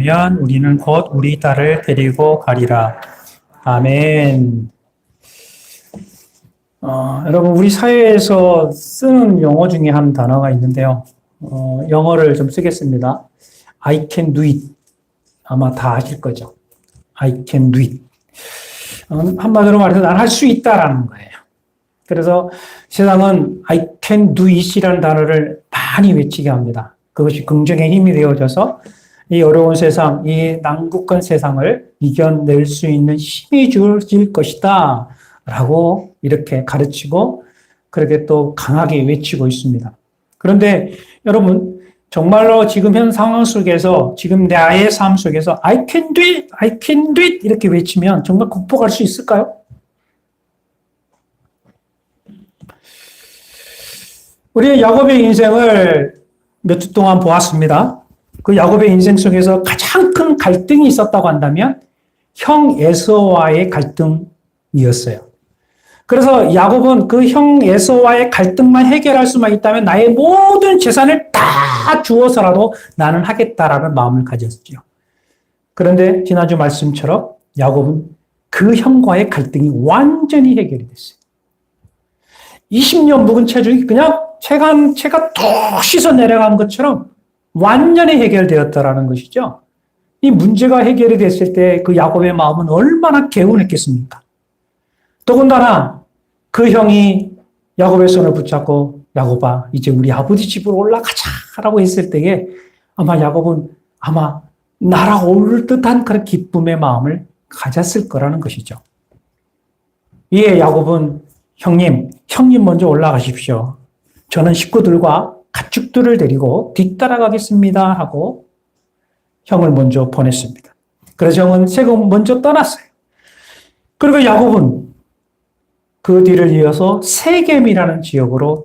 면 우리는 곧 우리 딸을 데리고 가리라. 아멘. 여러분, 우리 사회에서 쓰는 용어 중에 한 단어가 있는데요. 영어를 좀 쓰겠습니다. I can do it. 아마 다 아실 거죠. I can do it. 한마디로 말해서 난 할 수 있다라는 거예요. 그래서 세상은 I can do it이라는 단어를 많이 외치게 합니다. 그것이 긍정의 힘이 되어져서 이 어려운 세상, 이 난국한 세상을 이겨낼 수 있는 힘이 주어질 것이다 라고 이렇게 가르치고 그렇게 또 강하게 외치고 있습니다. 그런데 여러분, 정말로 지금 현 상황 속에서 지금 나의 삶 속에서 I can do it, I can do it 이렇게 외치면 정말 극복할 수 있을까요? 우리 야곱의 인생을 몇 주 동안 보았습니다. 그 야곱의 인생 속에서 가장 큰 갈등이 있었다고 한다면 형 에서와의 갈등이었어요. 그래서 야곱은 그 형 에서와의 갈등만 해결할 수만 있다면 나의 모든 재산을 다 주어서라도 나는 하겠다라는 마음을 가졌죠. 그런데 지난주 말씀처럼 야곱은 그 형과의 갈등이 완전히 해결이 됐어요. 20년 묵은 체중이 그냥 채가 툭 씻어 내려간 것처럼 완전히 해결되었다라는 것이죠. 이 문제가 해결이 됐을 때 그 야곱의 마음은 얼마나 개운했겠습니까? 더군다나 그 형이 야곱의 손을 붙잡고 야곱아 이제 우리 아버지 집으로 올라가자라고 했을 때에 아마 야곱은 아마 날아오를 듯한 그런 기쁨의 마음을 가졌을 거라는 것이죠. 이에 야곱은 형님 먼저 올라가십시오. 저는 식구들과 가축들을 데리고 뒤따라가겠습니다 하고 형을 먼저 보냈습니다. 그래서 형은 세금 먼저 떠났어요. 그리고 야곱은 그 뒤를 이어서 세겜이라는 지역으로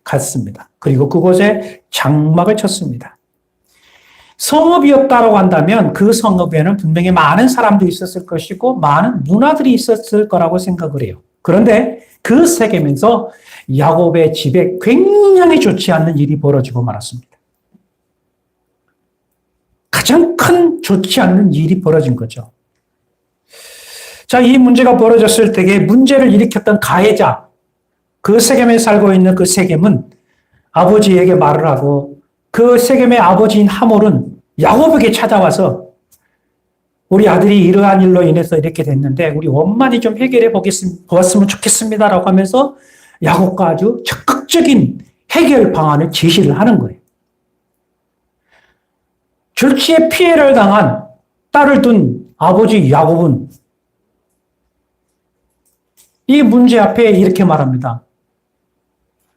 갔습니다. 그리고 그곳에 장막을 쳤습니다. 성읍이었다고 한다면 그 성읍에는 분명히 많은 사람들이 있었을 것이고 많은 문화들이 있었을 거라고 생각을 해요. 그런데 그 세겜에서 야곱의 집에 굉장히 좋지 않는 일이 벌어지고 말았습니다. 가장 큰 좋지 않는 일이 벌어진 거죠. 자, 이 문제가 벌어졌을 때에 문제를 일으켰던 가해자, 그 세겜에 살고 있는 그 세겜은 아버지에게 말을 하고 그 세겜의 아버지인 하몰은 야곱에게 찾아와서 우리 아들이 이러한 일로 인해서 이렇게 됐는데 우리 원만히 좀 해결해 보았으면 좋겠습니다라고 하면서 야곱과 아주 적극적인 해결 방안을 제시를 하는 거예요. 졸지에 피해를 당한 딸을 둔 아버지 야곱은 이 문제 앞에 이렇게 말합니다.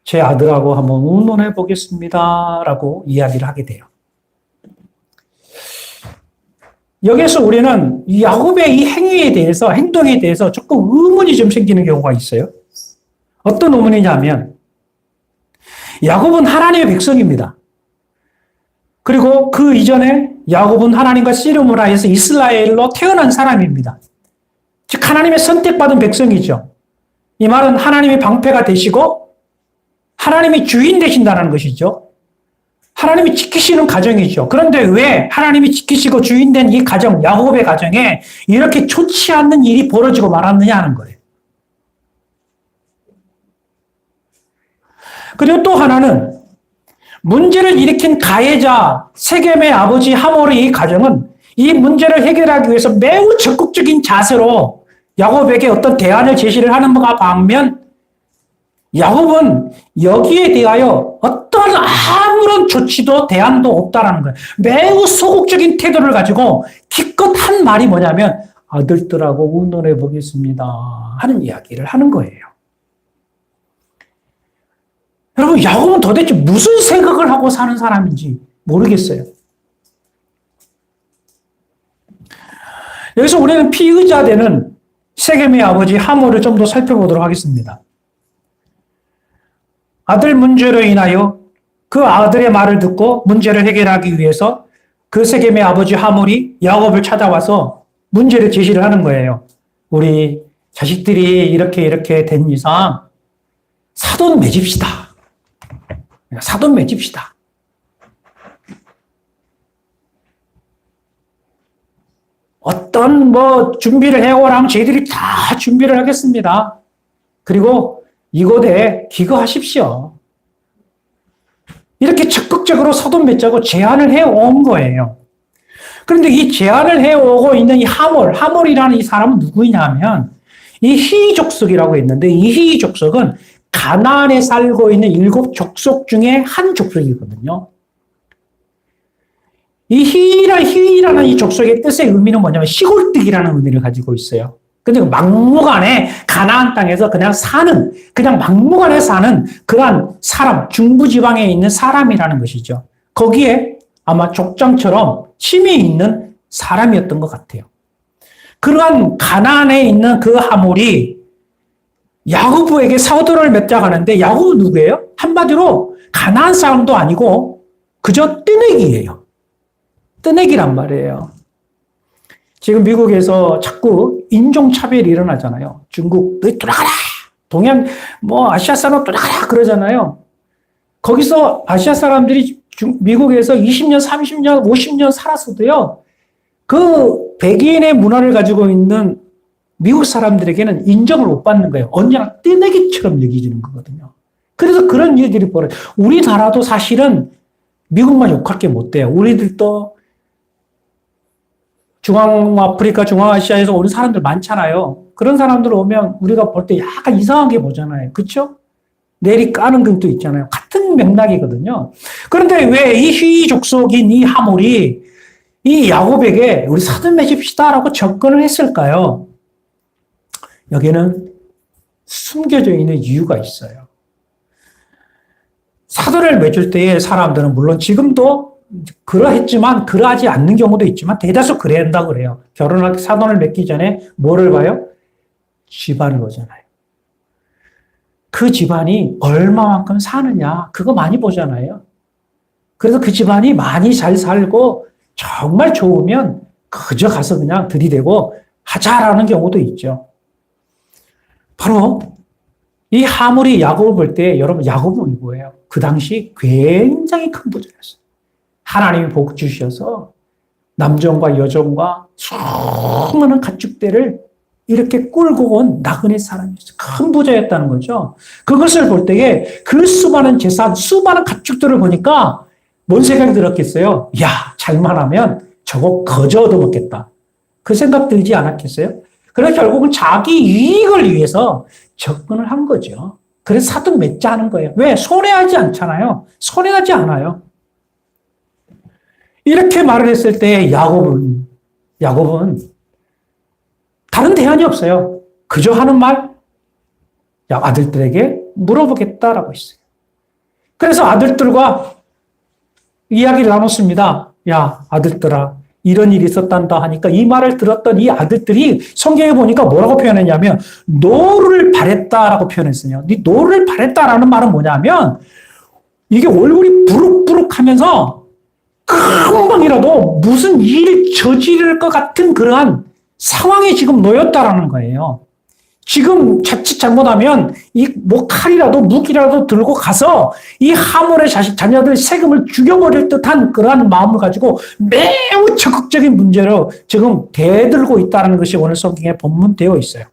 제 아들하고 한번 의논해 보겠습니다 라고 이야기를 하게 돼요. 여기서 우리는 야곱의 이 행동에 대해서 조금 의문이 좀 생기는 경우가 있어요. 어떤 의문이냐면 야곱은 하나님의 백성입니다. 그리고 그 이전에 야곱은 하나님과 씨름을 하여서 이스라엘로 태어난 사람입니다. 즉 하나님의 선택받은 백성이죠. 이 말은 하나님의 방패가 되시고 하나님이 주인 되신다는 것이죠. 하나님이 지키시는 가정이죠. 그런데 왜 하나님이 지키시고 주인된 이 가정, 야곱의 가정에 이렇게 좋지 않는 일이 벌어지고 말았느냐 하는 거예요. 그리고 또 하나는 문제를 일으킨 가해자 세겜의 아버지 하몰의 이 가정은 이 문제를 해결하기 위해서 매우 적극적인 자세로 야곱에게 어떤 대안을 제시를 하는 것과 반면 야곱은 여기에 대하여 어떤 아무런 조치도 대안도 없다라는 거예요. 매우 소극적인 태도를 가지고 기껏 한 말이 뭐냐면 아들들하고 의논해 보겠습니다 하는 이야기를 하는 거예요. 여러분 야곱은 도대체 무슨 생각을 하고 사는 사람인지 모르겠어요. 여기서 우리는 피의자 되는 세겜의 아버지 하몰을 좀 더 살펴보도록 하겠습니다. 아들 문제로 인하여 그 아들의 말을 듣고 문제를 해결하기 위해서 그 세겜의 아버지 하몰이 야곱을 찾아와서 문제를 제시를 하는 거예요. 우리 자식들이 이렇게 된 이상 사돈 맺읍시다. 사돈 맺읍시다. 어떤 준비를 해오라면 저희들이 다 준비를 하겠습니다. 그리고 이곳에 기거하십시오. 이렇게 적극적으로 서돈 맺자고 제안을 해온 거예요. 그런데 이 제안을 해오고 있는 이 하몰이라는 이 사람은 누구냐면 이 히족속이라고 있는데 이 히족속은 가나안에 살고 있는 7 족속 중에 한 족속이거든요. 이 히라는 이 족속의 뜻의 의미는 뭐냐면 시골뜨기라는 의미를 가지고 있어요. 근데 막무가내 가나안 땅에서 그냥 막무가내 사는 그러한 사람, 중부지방에 있는 사람이라는 것이죠. 거기에 아마 족장처럼 힘이 있는 사람이었던 것 같아요. 그러한 가나안에 있는 그 하몰이 야고보에게 서도를 맺자고 하는데 야고보 누구예요? 한마디로 가나안 사람도 아니고 그저 뜨내기예요. 뜨내기란 말이에요. 지금 미국에서 자꾸 인종차별이 일어나잖아요. 중국, 너희 돌아가라! 동양, 아시아 사람 돌아가라! 그러잖아요. 거기서 아시아 사람들이 미국에서 20년, 30년, 50년 살았어도요, 그 백인의 문화를 가지고 있는 미국 사람들에게는 인정을 못 받는 거예요. 언제나 뜨내기처럼 여기지는 거거든요. 그래서 그런 일들이 벌어요. 우리나라도 사실은 미국만 욕할 게 못 돼요. 우리들도 중앙아프리카, 중앙아시아에서 오는 사람들 많잖아요. 그런 사람들 오면 우리가 볼 때 약간 이상하게 보잖아요. 그렇죠? 내리 까는 것도 있잖아요. 같은 맥락이거든요. 그런데 왜 이 휘족속인 이 하몰이 이 야곱에게 우리 사돈 맺읍시다라고 접근을 했을까요? 여기에는 숨겨져 있는 이유가 있어요. 사돈을 맺을 때에 사람들은 물론 지금도 그러했지만 그러하지 않는 경우도 있지만 대다수 그래야 한다고 그래요. 사돈을 맺기 전에 뭐를 봐요? 집안을 보잖아요. 그 집안이 얼마만큼 사느냐 그거 많이 보잖아요. 그래서 그 집안이 많이 잘 살고 정말 좋으면 그저 가서 그냥 들이대고 하자라는 경우도 있죠. 바로 이 하몰이 야곱을 볼 때 여러분 야곱은 누구예요? 그 당시 굉장히 큰 부자였어요. 하나님이 복 주셔서 남종과 여종과 수많은 가축대를 이렇게 끌고 온 나그네 사람이었어요. 큰 부자였다는 거죠. 그것을 볼 때에 그 수많은 재산, 수많은 가축들을 보니까 뭔 생각이 들었겠어요? 야, 잘만하면 저거 거저 얻어먹겠다. 그 생각 들지 않았겠어요? 그래서 결국은 자기 이익을 위해서 접근을 한 거죠. 그래서 사돈 맺자 하는 거예요. 왜? 손해하지 않잖아요. 손해하지 않아요. 이렇게 말을 했을 때 야곱은 다른 대안이 없어요. 그저 하는 말, 아들들에게 물어보겠다라고 했어요. 그래서 아들들과 이야기를 나눴습니다. 야, 아들들아, 이런 일이 있었단다 하니까 이 말을 들었던 이 아들들이 성경에 보니까 뭐라고 표현했냐면 노를 바랬다라고 표현했어요. 네 노를 바랬다라는 말은 뭐냐면 이게 얼굴이 부룩부룩하면서 금방이라도 무슨 일을 저지를 것 같은 그러한 상황에 지금 놓였다라는 거예요. 지금 자칫 잘못하면 이 칼이라도 무기라도 들고 가서 이 하몰의 자녀들 세금을 죽여버릴 듯한 그러한 마음을 가지고 매우 적극적인 문제로 지금 대들고 있다는 것이 오늘 성경에 본문되어 있어요.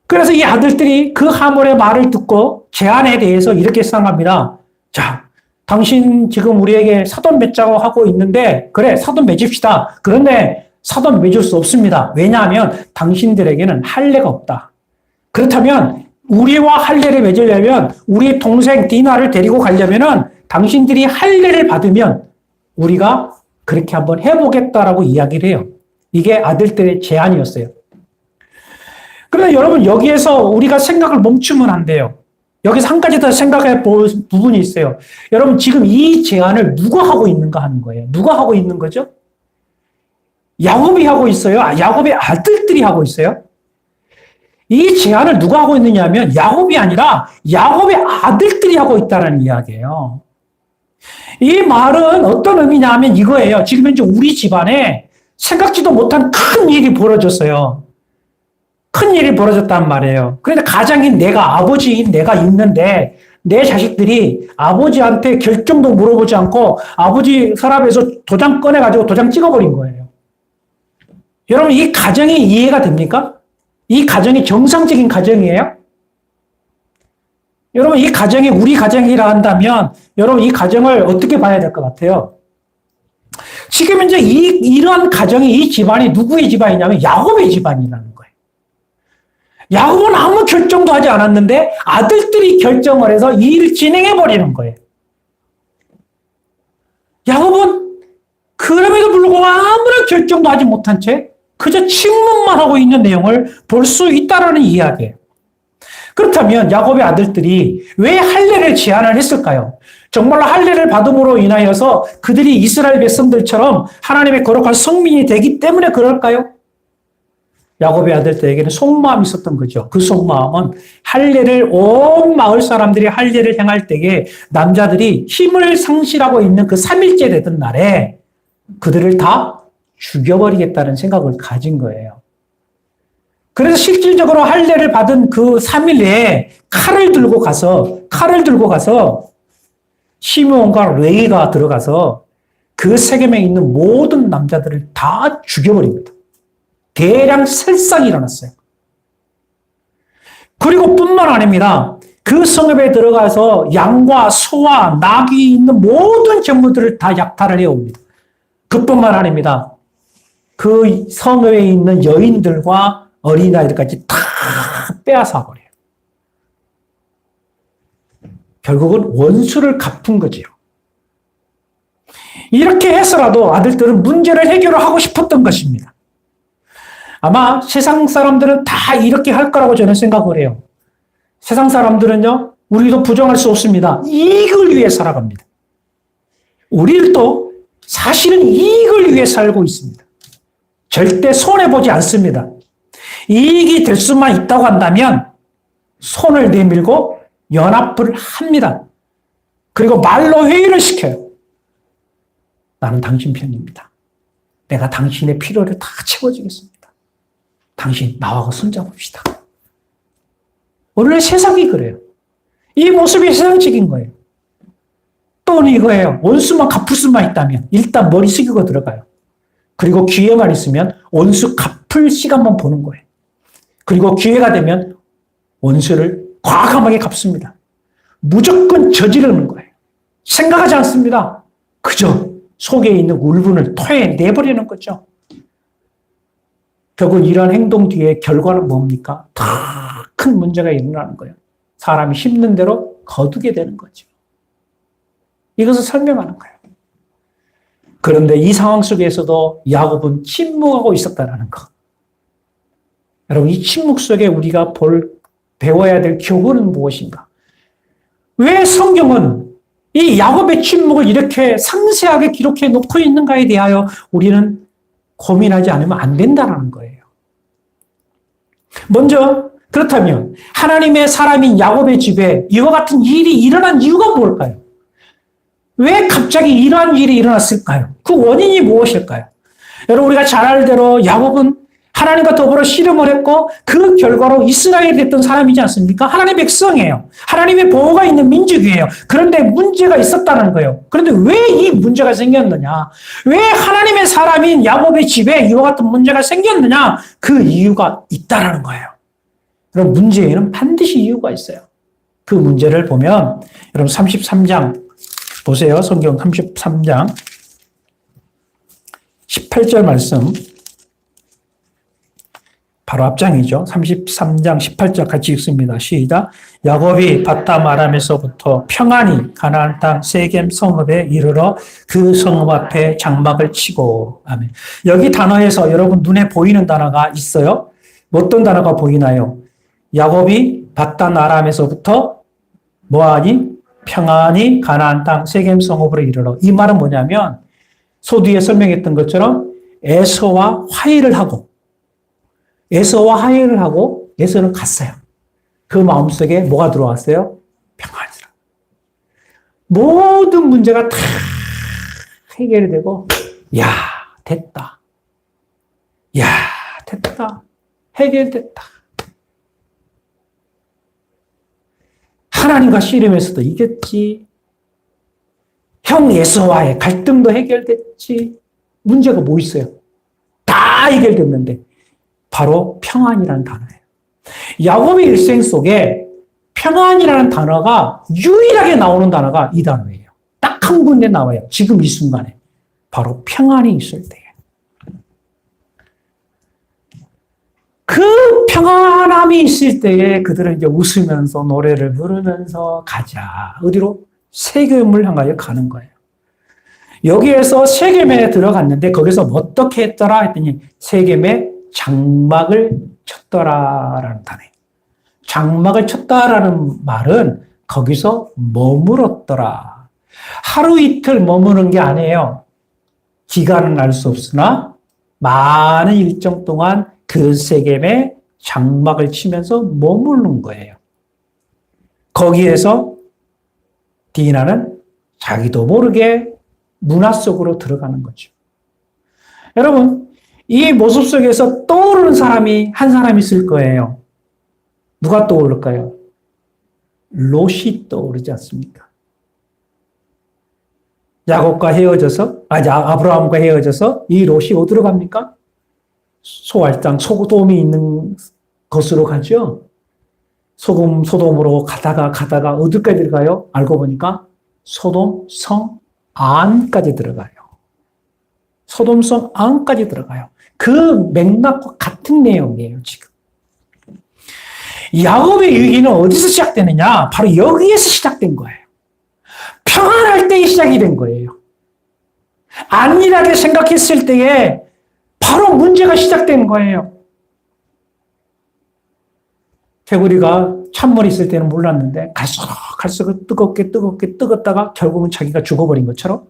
그래서 이 아들들이 그 하몰의 말을 듣고 제안에 대해서 이렇게 생각합니다. 자, 당신 지금 우리에게 사돈 맺자고 하고 있는데 그래 사돈 맺읍시다. 그런데 사돈 맺을 수 없습니다. 왜냐하면 당신들에게는 할례가 없다. 그렇다면 우리와 할례를 맺으려면 우리 동생 디나를 데리고 가려면은 당신들이 할례를 받으면 우리가 그렇게 한번 해보겠다라고 이야기를 해요. 이게 아들들의 제안이었어요. 그런데 여러분 여기에서 우리가 생각을 멈추면 안 돼요. 여기서 한 가지 더 생각해 볼 부분이 있어요. 여러분 지금 이 제안을 누가 하고 있는가 하는 거예요. 누가 하고 있는 거죠? 야곱이 하고 있어요? 야곱의 아들들이 하고 있어요? 이 제안을 누가 하고 있느냐면 야곱이 아니라 야곱의 아들들이 하고 있다는 이야기예요. 이 말은 어떤 의미냐 하면 이거예요. 지금 현재 우리 집안에 생각지도 못한 큰 일이 벌어졌어요. 큰 일이 벌어졌단 말이에요. 그런데 가장인 내가, 아버지인 내가 있는데 내 자식들이 아버지한테 결정도 물어보지 않고 아버지 서랍에서 도장 꺼내가지고 도장 찍어버린 거예요. 여러분, 이 가정이 이해가 됩니까? 이 가정이 정상적인 가정이에요? 여러분, 이 가정이 우리 가정이라 한다면, 여러분, 이 가정을 어떻게 봐야 될 것 같아요? 지금 이제 이러한 가정이, 이 집안이 누구의 집안이냐면 야곱의 집안이라는 거예요. 야곱은 아무 결정도 하지 않았는데 아들들이 결정을 해서 이 일을 진행해버리는 거예요. 야곱은 그럼에도 불구하고 아무런 결정도 하지 못한 채 그저 침묵만 하고 있는 내용을 볼 수 있다는 이야기예요. 그렇다면 야곱의 아들들이 왜 할례를 제안을 했을까요? 정말로 할례를 받음으로 인하여서 그들이 이스라엘 백성들처럼 하나님의 거룩한 성민이 되기 때문에 그럴까요? 야곱의 아들들에게는 속마음이 있었던 거죠. 그 속마음은 할례를 온 마을 사람들이 할례를 행할 때에 남자들이 힘을 상실하고 있는 그 3일째 되던 날에 그들을 다 죽여버리겠다는 생각을 가진 거예요. 그래서 실질적으로 할례를 받은 그 3일에 칼을 들고 가서 시므온과 레위가 들어가서 그 세겜에 있는 모든 남자들을 다 죽여버립니다. 대량 살상이 일어났어요. 그리고 뿐만 아닙니다. 그 성읍에 들어가서 양과 소와 낙이 있는 모든 재물들을 다 약탈을 해옵니다. 그뿐만 아닙니다. 그 성읍에 있는 여인들과 어린아이들까지 다 빼앗아 버려요. 결국은 원수를 갚은 거지요. 이렇게 해서라도 아들들은 문제를 해결하고 싶었던 것입니다. 아마 세상 사람들은 다 이렇게 할 거라고 저는 생각을 해요. 세상 사람들은요, 우리도 부정할 수 없습니다. 이익을 위해 살아갑니다. 우리도 사실은 이익을 위해 살고 있습니다. 절대 손해보지 않습니다. 이익이 될 수만 있다고 한다면 손을 내밀고 연합을 합니다. 그리고 말로 회의를 시켜요. 나는 당신 편입니다. 내가 당신의 필요를 다 채워주겠습니다. 당신 나하고 손잡읍시다. 오늘 세상이 그래요. 이 모습이 세상적인 거예요. 또는 이거예요. 원수만 갚을 수만 있다면 일단 머리 숙이고 들어가요. 그리고 기회만 있으면 원수 갚을 시간만 보는 거예요. 그리고 기회가 되면 원수를 과감하게 갚습니다. 무조건 저지르는 거예요. 생각하지 않습니다. 그저 속에 있는 울분을 토해내버리는 거죠. 결국 이러한 행동 뒤에 결과는 뭡니까? 더 큰 문제가 일어나는 거예요. 사람이 힘든 대로 거두게 되는 거죠. 이것을 설명하는 거예요. 그런데 이 상황 속에서도 야곱은 침묵하고 있었다는 것. 여러분, 이 침묵 속에 우리가 배워야 될 교훈은 무엇인가? 왜 성경은 이 야곱의 침묵을 이렇게 상세하게 기록해 놓고 있는가에 대하여 우리는 고민하지 않으면 안 된다는 거예요. 먼저 그렇다면 하나님의 사람인 야곱의 집에 이와 같은 일이 일어난 이유가 뭘까요? 왜 갑자기 이러한 일이 일어났을까요? 그 원인이 무엇일까요? 여러분, 우리가 잘 알대로 야곱은 하나님과 더불어 씨름을 했고 그 결과로 이스라엘이 됐던 사람이지 않습니까? 하나님의 백성이에요. 하나님의 보호가 있는 민족이에요. 그런데 문제가 있었다는 거예요. 그런데 왜 이 문제가 생겼느냐? 왜 하나님의 사람인 야곱의 집에 이와 같은 문제가 생겼느냐? 그 이유가 있다는 거예요. 그럼 문제에는 반드시 이유가 있어요. 그 문제를 보면 여러분 33장 보세요. 성경 33장 18절 말씀 바로 앞장이죠. 33장 18절 같이 읽습니다. 시작. 야곱이 바담 아람에서부터 평안히 가나안 땅 세겜 성읍에 이르러 그 성읍 앞에 장막을 치고. 아멘. 여기 단어에서 여러분 눈에 보이는 단어가 있어요. 어떤 단어가 보이나요? 야곱이 바담 아람에서부터 뭐하니? 평안히 가나안 땅 세겜 성읍으로 이르러. 이 말은 뭐냐면 소뒤에 설명했던 것처럼 에서와 화해를 하고 에서는 갔어요. 그 마음속에 뭐가 들어왔어요? 평안이라. 모든 문제가 다 해결이 되고, 야, 됐다. 해결됐다. 하나님과 씨름에서도 이겼지. 형 에서와의 갈등도 해결됐지. 문제가 뭐 있어요? 다 해결됐는데 바로 평안이라는 단어예요. 야곱의 일생 속에 평안이라는 단어가 유일하게 나오는 단어가 이 단어예요. 딱 한 군데 나와요. 지금 이 순간에. 바로 평안이 있을 때에. 그 평안함이 있을 때에 그들은 이제 웃으면서 노래를 부르면서 가자. 어디로? 세겜을 향하여 가는 거예요. 여기에서 세겜에 들어갔는데 거기서 어떻게 했더라 했더니 세겜에 장막을 쳤더라라는 단어예요. 장막을 쳤다라는 말은 거기서 머물었더라. 하루 이틀 머무는 게 아니에요. 기간은 알 수 없으나 많은 일정 동안 그 세겜에 장막을 치면서 머무는 거예요. 거기에서 디나는 자기도 모르게 문화 속으로 들어가는 거죠. 여러분, 이 모습 속에서 떠오르는 사람이 한 사람 있을 거예요. 누가 떠오를까요? 롯이 떠오르지 않습니까? 야곱과 헤어져서, 아브라함과 헤어져서 이 롯이 어디로 갑니까? 소알장, 소돔이 있는 곳으로 가죠. 소돔으로 가다가 어디까지 들어가요? 알고 보니까 소돔 성 안까지 들어가요. 소돔 성 안까지 들어가요. 그 맥락과 같은 내용이에요, 지금. 야곱의 위기는 어디서 시작되느냐? 바로 여기에서 시작된 거예요. 평안할 때에 시작이 된 거예요. 안일하게 생각했을 때에 바로 문제가 시작된 거예요. 개구리가 찬물이 있을 때는 몰랐는데 갈수록 뜨겁게 뜨겁다가 결국은 자기가 죽어버린 것처럼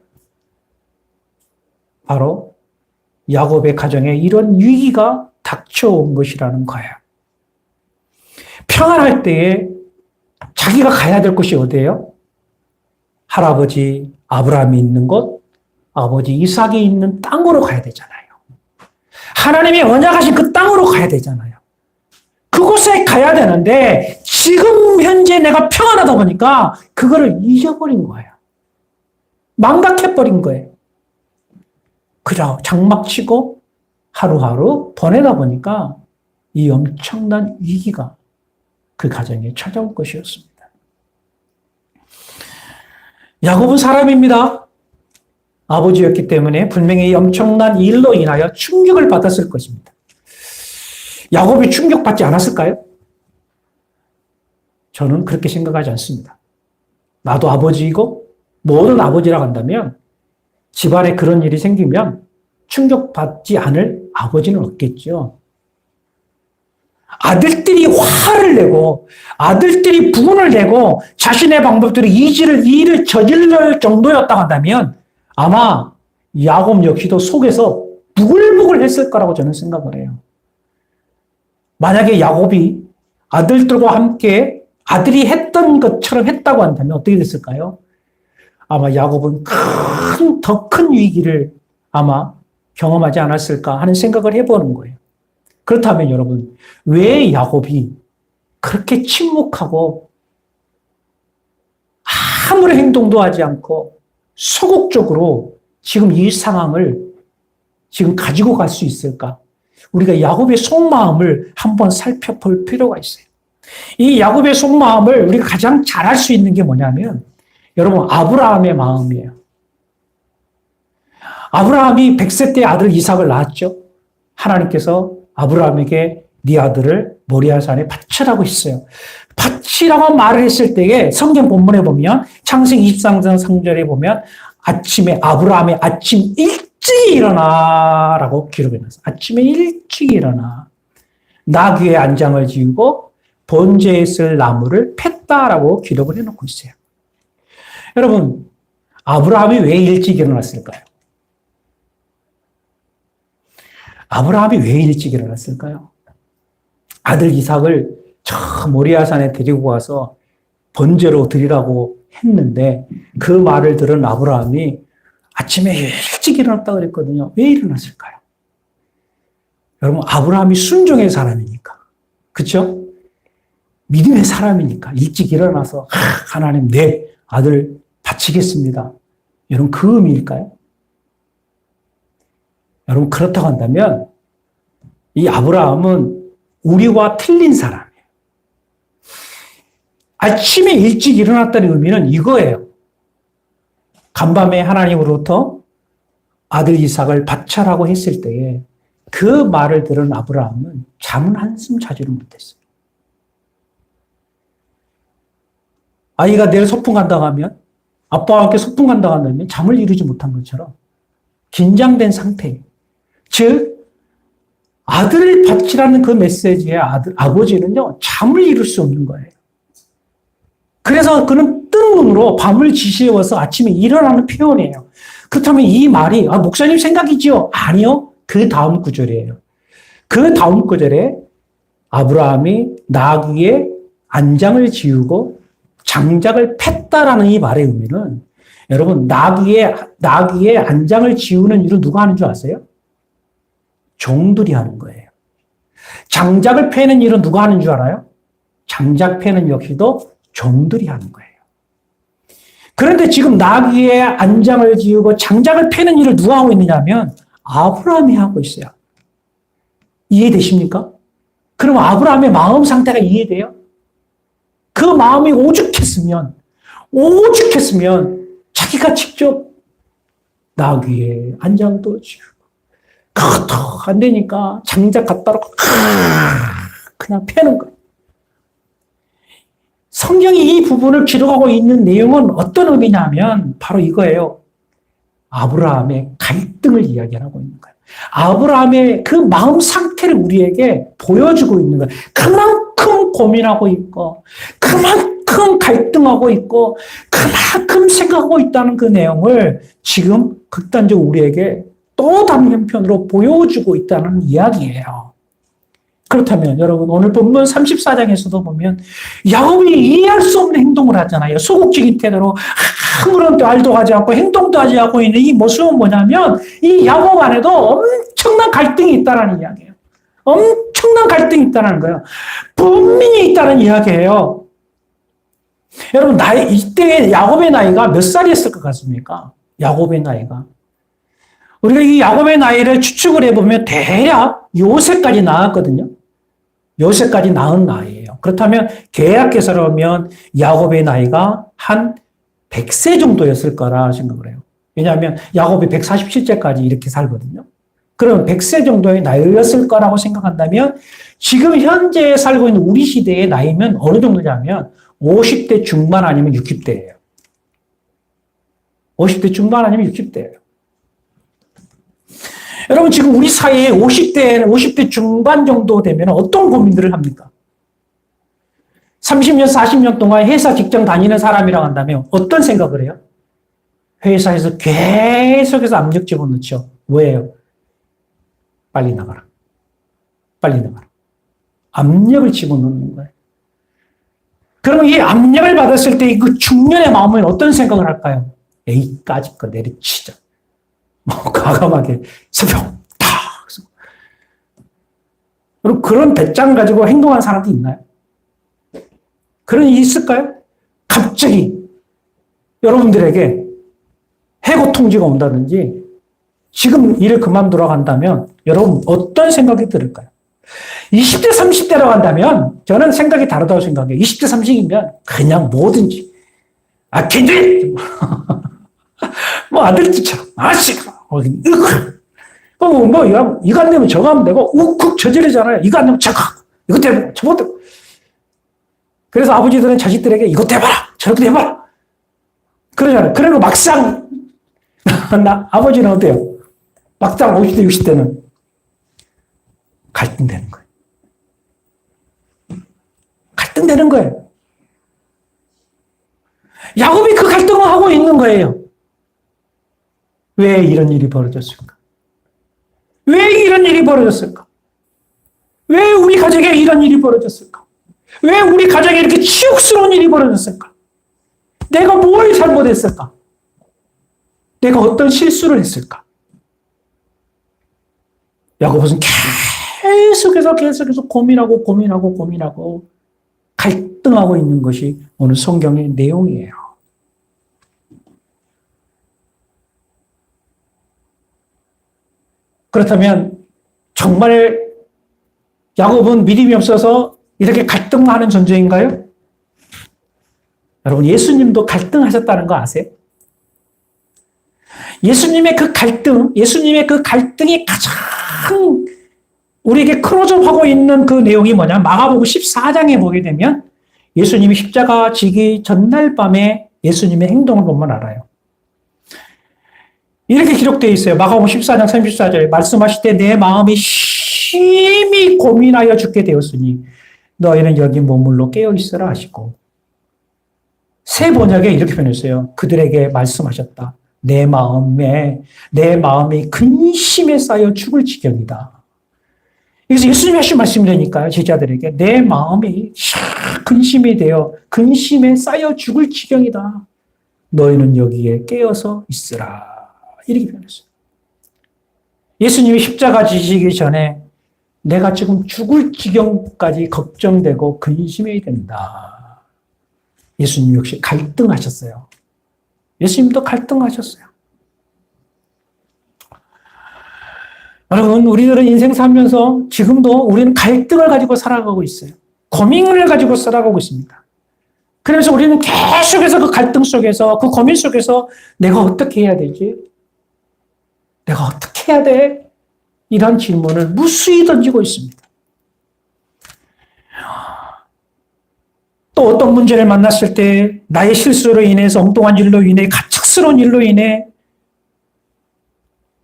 바로 야곱의 가정에 이런 위기가 닥쳐온 것이라는 거예요. 평안할 때에 자기가 가야 될 곳이 어디예요? 할아버지 아브라함이 있는 곳, 아버지 이삭이 있는 땅으로 가야 되잖아요. 하나님이 언약하신 그 땅으로 가야 되잖아요. 그곳에 가야 되는데 지금 현재 내가 평안하다 보니까 그거를 잊어버린 거예요. 망각해버린 거예요. 그저 장막치고 하루하루 보내다 보니까 이 엄청난 위기가 그 가정에 찾아올 것이었습니다. 야곱은 사람입니다. 아버지였기 때문에 분명히 엄청난 일로 인하여 충격을 받았을 것입니다. 야곱이 충격받지 않았을까요? 저는 그렇게 생각하지 않습니다. 나도 아버지이고 모든 아버지라고 한다면 집안에 그런 일이 생기면 충격받지 않을 아버지는 없겠죠. 아들들이 화를 내고 아들들이 분을 내고 자신의 방법대로 일을 저질 정도였다고 한다면 아마 야곱 역시도 속에서 부글부글 했을 거라고 저는 생각을 해요. 만약에 야곱이 아들들과 함께 아들이 했던 것처럼 했다고 한다면 어떻게 됐을까요? 아마 야곱은 더 큰 위기를 아마 경험하지 않았을까 하는 생각을 해보는 거예요. 그렇다면 여러분, 왜 야곱이 그렇게 침묵하고 아무런 행동도 하지 않고 소극적으로 지금 이 상황을 지금 가지고 갈 수 있을까? 우리가 야곱의 속마음을 한번 살펴볼 필요가 있어요. 이 야곱의 속마음을 우리가 가장 잘 알 수 있는 게 뭐냐면 여러분 아브라함의 마음이에요. 아브라함이 100세 때 아들 이삭을 낳았죠. 하나님께서 아브라함에게 네 아들을 모리아산에 바치라고 했어요. 바치라고 말을 했을 때에 성경 본문에 보면 창세기 23장 3절에 보면 아침에 아브라함의 아침 일찍 일어나라고 기록해놨어요. 아침에 일찍 일어나 나귀의 안장을 지우고 번제에 쓸 나무를 팼다라고 기록을 해놓고 있어요. 여러분 아브라함이 왜 일찍 일어났을까요? 아브라함이 왜 일찍 일어났을까요? 아들 이삭을 저 모리아산에 데리고 가서 번제로 드리라고 했는데 그 말을 들은 아브라함이 아침에 일찍 일어났다고 그랬거든요. 왜 일어났을까요? 여러분 아브라함이 순종의 사람이니까 그렇죠? 믿음의 사람이니까 일찍 일어나서 하나님 내 아들 바치겠습니다. 여러분 그 의미일까요? 여러분 그렇다고 한다면 이 아브라함은 우리와 틀린 사람이에요. 아침에 일찍 일어났다는 의미는 이거예요. 간밤에 하나님으로부터 아들 이삭을 바쳐라고 했을 때에 그 말을 들은 아브라함은 잠은 한숨 자지를 못했어요. 아이가 내일 소풍 간다고 하면, 아빠와 함께 소풍 간다고 한다면 잠을 이루지 못한 것처럼 긴장된 상태예요. 즉, 아들을 바치라는 그 메시지의 아버지는요, 잠을 이룰 수 없는 거예요. 그래서 그는 뜬 눈으로 밤을 지새워서 아침에 일어나는 표현이에요. 그렇다면 이 말이, 목사님 생각이지요? 아니요. 그 다음 구절이에요. 그 다음 구절에 아브라함이 나귀의 안장을 지우고 장작을 팼다라는 이 말의 의미는, 여러분, 나귀의 안장을 지우는 일은 누가 하는 줄 아세요? 종들이 하는 거예요. 장작을 패는 일은 누가 하는 줄 알아요? 장작 패는 역시도 종들이 하는 거예요. 그런데 지금 나귀의 안장을 지우고 장작을 패는 일을 누가 하고 있느냐면 아브라함이 하고 있어요. 이해되십니까? 그럼 아브라함의 마음 상태가 이해돼요? 그 마음이 오죽했으면 자기가 직접 나귀의 안장도 지우고 그것도 안 되니까 장작 갖다 놓고 그냥 패는 거예요. 성경이 이 부분을 기록하고 있는 내용은 어떤 의미냐면 바로 이거예요. 아브라함의 갈등을 이야기하고 있는 거예요. 아브라함의 그 마음 상태를 우리에게 보여주고 있는 거예요. 그만큼 고민하고 있고, 그만큼 갈등하고 있고, 그만큼 생각하고 있다는 그 내용을 지금 극단적으로 우리에게 또 다른 형편으로 보여주고 있다는 이야기예요. 그렇다면 여러분 오늘 본문 34장에서도 보면 야곱이 이해할 수 없는 행동을 하잖아요. 소극적인 태도로 아무런 말도 하지 않고 행동도 하지 않고 있는 이 모습은 뭐냐면 이 야곱 안에도 엄청난 갈등이 있다는 이야기예요. 엄청난 갈등이 있다는 거예요. 분명히 있다는 이야기예요. 여러분 이때 야곱의 나이가 몇 살이었을 것 같습니까? 야곱의 나이가. 우리가 이 야곱의 나이를 추측을 해보면 대략 요새까지 나왔거든요. 요새까지 낳은 나이예요. 그렇다면 계약계산을 하면 야곱의 나이가 한 100세 정도였을 거라 생각을 해요. 왜냐하면 야곱이 147세까지 이렇게 살거든요. 그럼 100세 정도의 나이였을 거라고 생각한다면 지금 현재 살고 있는 우리 시대의 나이면 어느 정도냐면 50대 중반 아니면 60대예요. 50대 중반 아니면 60대예요. 여러분 지금 우리 사이에 50대 중반 정도 되면 어떤 고민들을 합니까? 30년, 40년 동안 회사 직장 다니는 사람이라고 한다면 어떤 생각을 해요? 회사에서 계속해서 압력 집어넣죠. 뭐예요? 빨리 나가라. 빨리 나가라. 압력을 집어넣는 거예요. 그러면 이 압력을 받았을 때 그 중년의 마음은 어떤 생각을 할까요? 에이, 까짓 거 내리치자. 과감하게 새벽 탁. 그럼 그런 배짱 가지고 행동한 사람도 있나요? 그런 일이 있을까요? 갑자기 여러분들에게 해고 통지가 온다든지 지금 일을 그만두러 간다면 여러분 어떤 생각이 들을까요? 20대, 30대라고 한다면 저는 생각이 다르다고 생각해요. 20대, 30이면 그냥 뭐든지 괜히 뭐 아들처럼 아씨가 이거 안 되면 저거 하면 되고 욱쿡 저지르잖아요. 이거 안 되면 저거 이거 되면 저거 되고. 그래서 아버지들은 자식들에게 이거 해봐라 저렇게 해봐라 그러잖아요. 그리고 막상 아버지는 어때요? 막상 50대 60대는 갈등되는 거예요. 갈등되는 거예요. 야곱이 그 갈등을 하고 있는 거예요. 왜 이런 일이 벌어졌을까? 왜 이런 일이 벌어졌을까? 왜 우리 가정에 이런 일이 벌어졌을까? 왜 우리 가정에 이렇게 치욕스러운 일이 벌어졌을까? 내가 뭘 잘못했을까? 내가 어떤 실수를 했을까? 야곱은 계속해서 고민하고 갈등하고 있는 것이 오늘 성경의 내용이에요. 그렇다면 정말 야곱은 믿음이 없어서 이렇게 갈등하는 존재인가요? 여러분, 예수님도 갈등하셨다는 거 아세요? 예수님의 그 갈등이 가장 우리에게 클로즈업하고 있는 그 내용이 뭐냐? 마가복음 14장에 보게 되면 예수님이 십자가 지기 전날 밤에 예수님의 행동을 보면 알아요. 이렇게 기록되어 있어요. 마가복음 14장 34절에 말씀하실 때 내 마음이 심히 고민하여 죽게 되었으니 너희는 여기 머물러 깨어있으라 하시고, 새 번역에 이렇게 표현했어요. 그들에게 말씀하셨다. 내 마음이 근심에 쌓여 죽을 지경이다. 그래서 예수님이 하신 말씀이라니까요. 제자들에게 내 마음이 근심이 되어 근심에 쌓여 죽을 지경이다. 너희는 여기에 깨어서 있으라. 이렇게 표현했어요. 예수님이 십자가 지시기 전에 내가 지금 죽을 지경까지 걱정되고 근심이 된다. 예수님 역시 갈등하셨어요. 예수님도 갈등하셨어요. 여러분, 우리들은 인생 살면서 지금도 우리는 갈등을 가지고 살아가고 있어요. 고민을 가지고 살아가고 있습니다. 그래서 우리는 계속해서 그 갈등 속에서, 그 고민 속에서 내가 어떻게 해야 되지? 내가 어떻게 해야 돼? 이런 질문을 무수히 던지고 있습니다. 또 어떤 문제를 만났을 때 나의 실수로 인해서, 엉뚱한 일로 인해, 가책스러운 일로 인해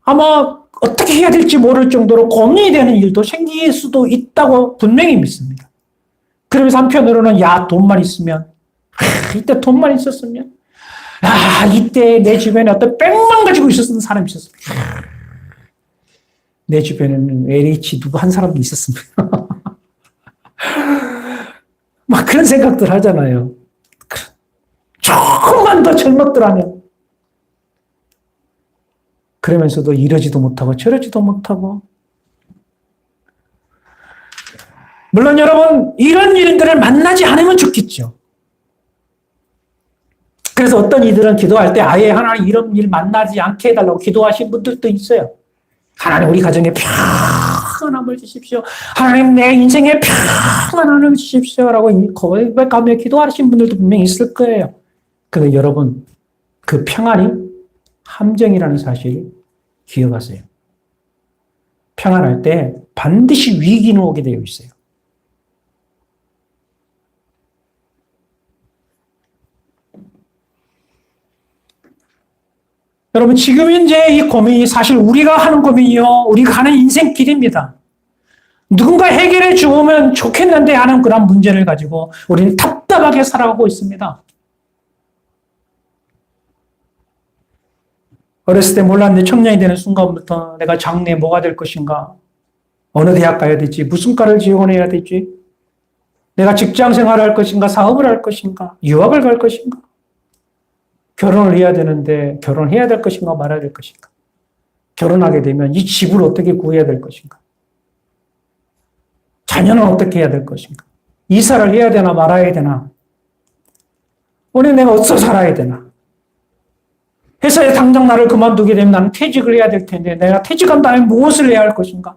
아마 어떻게 해야 될지 모를 정도로 고민이 되는 일도 생길 수도 있다고 분명히 믿습니다. 그러면서 한편으로는 돈만 있으면, 이때 돈만 있었으면, 이때 내 주변에 어떤 백만 가지고 있었던 사람이 있었으면, 내 주변에는 LH 누구 한 사람도 있었으면 막 그런 생각들 하잖아요. 조금만 더 젊었더라면. 그러면서도 이러지도 못하고 저러지도 못하고. 물론 여러분, 이런 일들을 만나지 않으면 좋겠죠. 그래서 어떤 이들은 기도할 때 아예 하나님 이런 일 만나지 않게 해달라고 기도하신 분들도 있어요. 하나님 우리 가정에 평안함을 주십시오. 하나님 내 인생에 평안함을 주십시오. 라고 고백하며 기도하신 분들도 분명히 있을 거예요. 근데 여러분, 그 평안이 함정이라는 사실 기억하세요. 평안할 때 반드시 위기는 오게 되어 있어요. 여러분, 지금 현재 이 고민이 사실 우리가 하는 고민이요, 우리가 가는 인생길입니다. 누군가 해결해 주면 좋겠는데 하는 그런 문제를 가지고 우리는 답답하게 살아가고 있습니다. 어렸을 때 몰랐는데 청년이 되는 순간부터 내가 장래 뭐가 될 것인가, 어느 대학 가야 될지, 무슨 과를 지원해야 될지, 내가 직장 생활을 할 것인가, 사업을 할 것인가, 유학을 갈 것인가, 결혼을 해야 되는데 결혼해야 될 것인가 말아야 될 것인가, 결혼하게 되면 이 집을 어떻게 구해야 될 것인가, 자녀는 어떻게 해야 될 것인가, 이사를 해야 되나 말아야 되나, 오늘 내가 어디서 살아야 되나, 회사에 당장 나를 그만두게 되면 나는 퇴직을 해야 될 텐데 내가 퇴직한 다음에 무엇을 해야 할 것인가,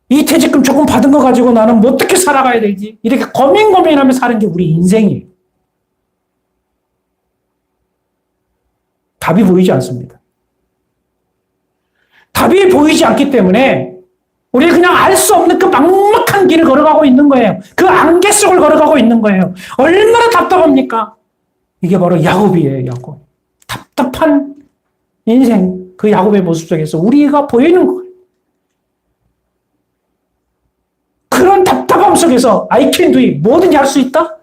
이 퇴직금 조금 받은 거 가지고 나는 어떻게 살아가야 되지, 이렇게 고민하며 사는 게 우리 인생이에요. 답이 보이지 않습니다. 답이 보이지 않기 때문에 우리는 그냥 알 수 없는 그 막막한 길을 걸어가고 있는 거예요. 그 안개 속을 걸어가고 있는 거예요. 얼마나 답답합니까? 이게 바로 야곱이에요, 야곱. 답답한 인생, 그 야곱의 모습 속에서 우리가 보이는 거예요. 그런 답답함 속에서 I can do it, 뭐든지 할 수 있다?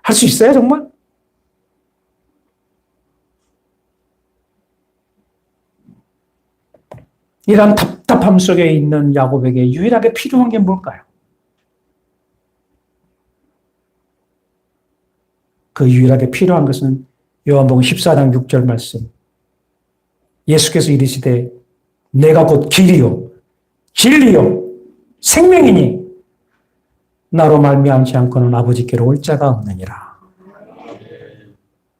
할 수 있어요, 정말? 이런 답답함 속에 있는 야곱에게 유일하게 필요한 게 뭘까요? 그 유일하게 필요한 것은 요한복음 14장 6절 말씀. 예수께서 이르시되 내가 곧 길이요 진리요 생명이니 나로 말미암지 않고는 아버지께로 올 자가 없느니라.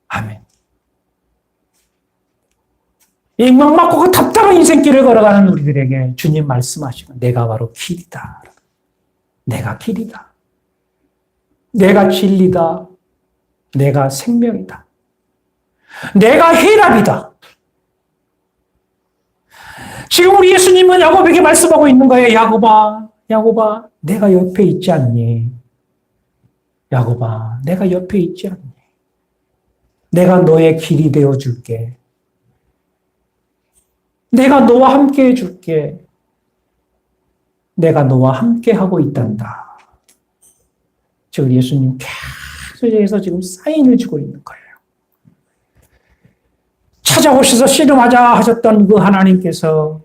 아멘. 막막하고 그 답답한 인생길을 걸어가는 우리들에게 주님 말씀하시고 내가 바로 길이다. 내가 길이다. 내가 진리다. 내가 생명이다. 내가 해답이다. 지금 우리 예수님은 야곱에게 말씀하고 있는 거예요. 야곱아, 야곱아, 내가 옆에 있지 않니? 야곱아, 내가 옆에 있지 않니? 내가 너의 길이 되어줄게. 내가 너와 함께 해줄게. 내가 너와 함께 하고 있단다. 지금 예수님 계속해서 지금 사인을 주고 있는 거예요. 찾아오셔서 씨름하자 하셨던 그 하나님께서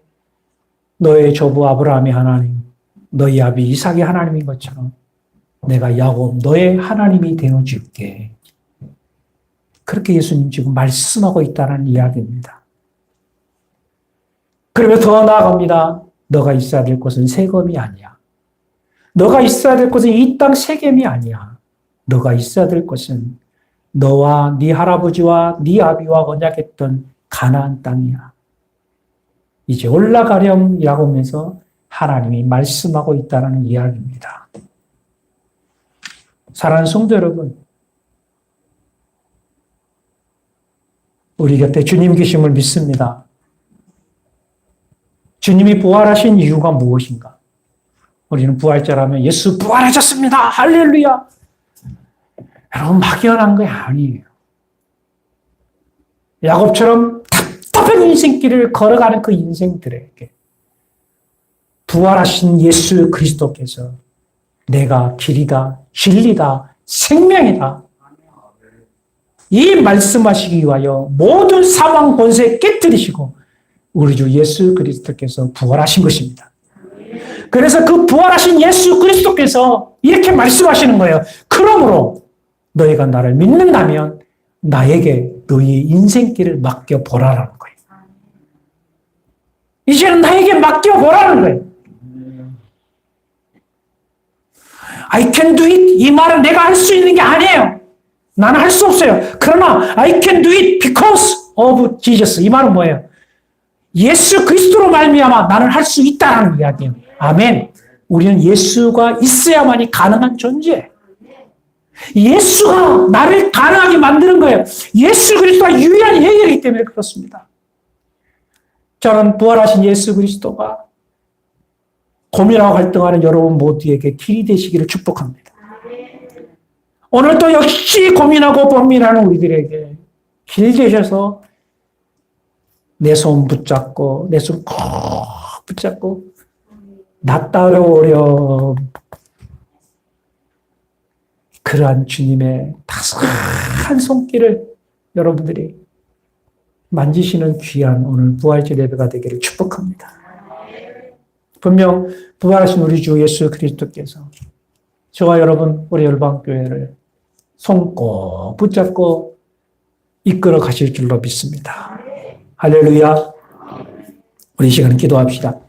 너의 조부 아브라함의 하나님, 너희 아비 이삭의 하나님인 것처럼 내가 야곱 너의 하나님이 되어줄게. 그렇게 예수님 지금 말씀하고 있다는 이야기입니다. 그러면 더 나아갑니다. 너가 있어야 될 곳은 세겜이 아니야. 너가 있어야 될 곳은 이 땅 세겜이 아니야. 너가 있어야 될 곳은 너와 네 할아버지와 네 아비와 언약했던 가나안 땅이야. 이제 올라가렴이라고 하면서 하나님이 말씀하고 있다는 이야기입니다. 사랑하는 성도 여러분, 우리 곁에 주님 계심을 믿습니다. 주님이 부활하신 이유가 무엇인가? 우리는 부활자라면 예수 부활하셨습니다. 할렐루야. 여러분 막연한 게 아니에요. 야곱처럼 답답한 인생길을 걸어가는 그 인생들에게 부활하신 예수 그리스도께서 내가 길이다, 진리다, 생명이다. 이 말씀하시기 위하여 모든 사망 권세 깨뜨리시고 우리 주 예수 그리스도께서 부활하신 것입니다. 그래서 그 부활하신 예수 그리스도께서 이렇게 말씀하시는 거예요. 그러므로 너희가 나를 믿는다면 나에게 너희의 인생길을 맡겨보라라는 거예요. 이제는 나에게 맡겨보라는 거예요. I can do it. 이 말은 내가 할 수 있는 게 아니에요. 나는 할 수 없어요. 그러나 I can do it because of Jesus. 이 말은 뭐예요? 예수 그리스도로 말미암아 나는 할 수 있다는 이야기예요. 아멘. 우리는 예수가 있어야만이 가능한 존재. 예수가 나를 가능하게 만드는 거예요. 예수 그리스도가 유일한 해결이기 때문에 그렇습니다. 저는 부활하신 예수 그리스도가 고민하고 갈등하는 여러분 모두에게 길이 되시기를 축복합니다. 오늘도 역시 고민하고 번민하는 우리들에게 길 되셔서 내 손 붙잡고 내 손 꼭 붙잡고 나 따라오렴. 그러한 주님의 따스한 손길을 여러분들이 만지시는 귀한 오늘 부활절 예배가 되기를 축복합니다. 분명 부활하신 우리 주 예수 그리스도께서 저와 여러분 우리 열방교회를 손 꼭 붙잡고 이끌어 가실 줄로 믿습니다. 할렐루야. 우리 이 시간 기도합시다.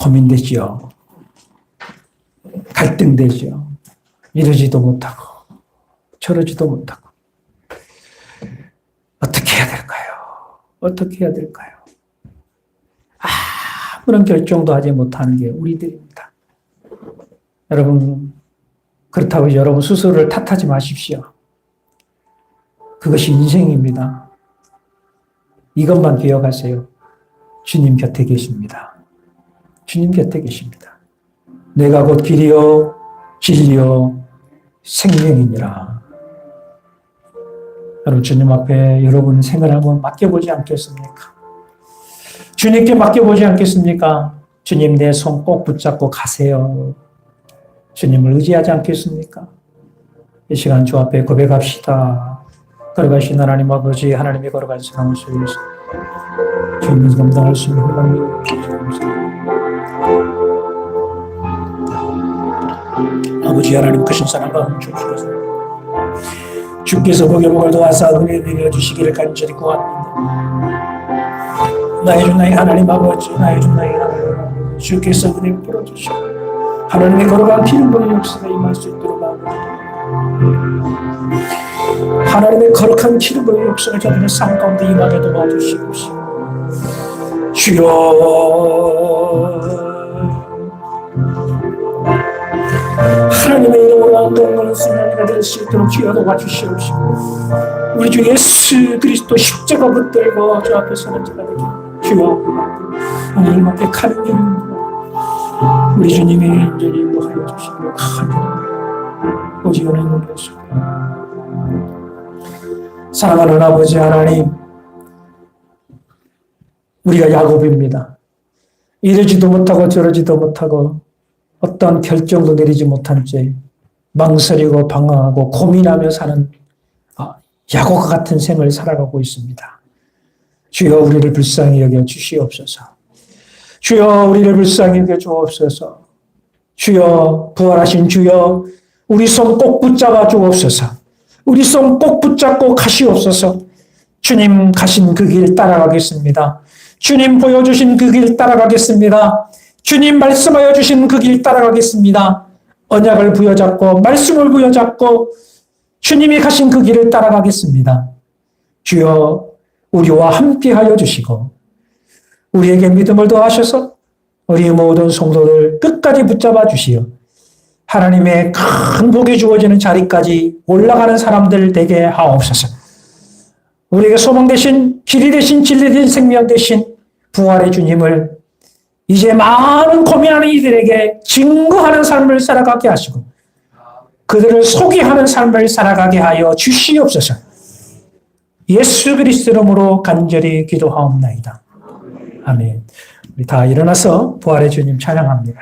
고민되지요. 갈등되지요. 이러지도 못하고 저러지도 못하고 어떻게 해야 될까요? 어떻게 해야 될까요? 아무런 결정도 하지 못하는 게 우리들입니다. 여러분 그렇다고 여러분 스스로를 탓하지 마십시오. 그것이 인생입니다. 이것만 기억하세요. 주님 곁에 계십니다. 주님 곁에 계십니다. 내가 곧 길이요 진리요 생명이니라. 여러분 주님 앞에 여러분 생을 한번 맡겨보지 않겠습니까? 주님께 맡겨보지 않겠습니까? 주님 내 손 꼭 붙잡고 가세요. 주님을 의지하지 않겠습니까? 이 시간 주 앞에 고백합시다. 걸어가신 하나님 아버지 하나님이 걸어간 사랑을 속에서 주님을 감당할 수 있는 하나님 아버지 하나님 크신 사랑과 주옵소서. 주께서 복의 복을 도와서 은혜 내려 주시기를 간절히 구합니다. 나의 주 나의 하나님 아버지 나의 주 나의 하나님 아버지 주께서 은혜 풀어주시고 하나님의 걸어간 피는 보는 역사가 임할 수 있도록 아버지 하나님의 거룩한 기름의 역사가 저들의 삶 가운데 임하게 도와주시옵시고 주여 하나님의 이름으로 동거는 순환이가 될 수 있도록 주여 도와주시옵시고 우리 주 예수 그리스도 십자가 붙들고 주 앞에 서는 자가 되게 주여 하나님 앞에 가는 이름으로 우리 주님이 인전히 인도하여 주시고 하나님 오직 은혜를 베푸시고 사랑하는 아버지 하나님 우리가 야곱입니다. 이러지도 못하고 저러지도 못하고 어떤 결정도 내리지 못한 채 망설이고 방황하고 고민하며 사는 야곱과 같은 생을 살아가고 있습니다. 주여 우리를 불쌍히 여겨 주시옵소서. 주여 우리를 불쌍히 여겨 주옵소서. 주여 부활하신 주여 우리 손 꼭 붙잡아 주옵소서. 우리 손 꼭 붙잡고 가시옵소서. 주님 가신 그 길 따라가겠습니다. 주님 보여주신 그 길 따라가겠습니다. 주님 말씀하여 주신 그 길 따라가겠습니다. 언약을 부여잡고 말씀을 부여잡고 주님이 가신 그 길을 따라가겠습니다. 주여 우리와 함께하여 주시고 우리에게 믿음을 더하셔서 우리 모든 성도들 끝까지 붙잡아 주시어 하나님의 큰 복이 주어지는 자리까지 올라가는 사람들 되게 하옵소서. 우리에게 소망 되신 길이 되신 진리 되신 생명 되신 부활의 주님을 이제 많은 고민하는 이들에게 증거하는 삶을 살아가게 하시고 그들을 소개하는 삶을 살아가게 하여 주시옵소서. 예수 그리스도 이름으로 간절히 기도하옵나이다. 아멘. 우리 다 일어나서 부활의 주님 찬양합니다.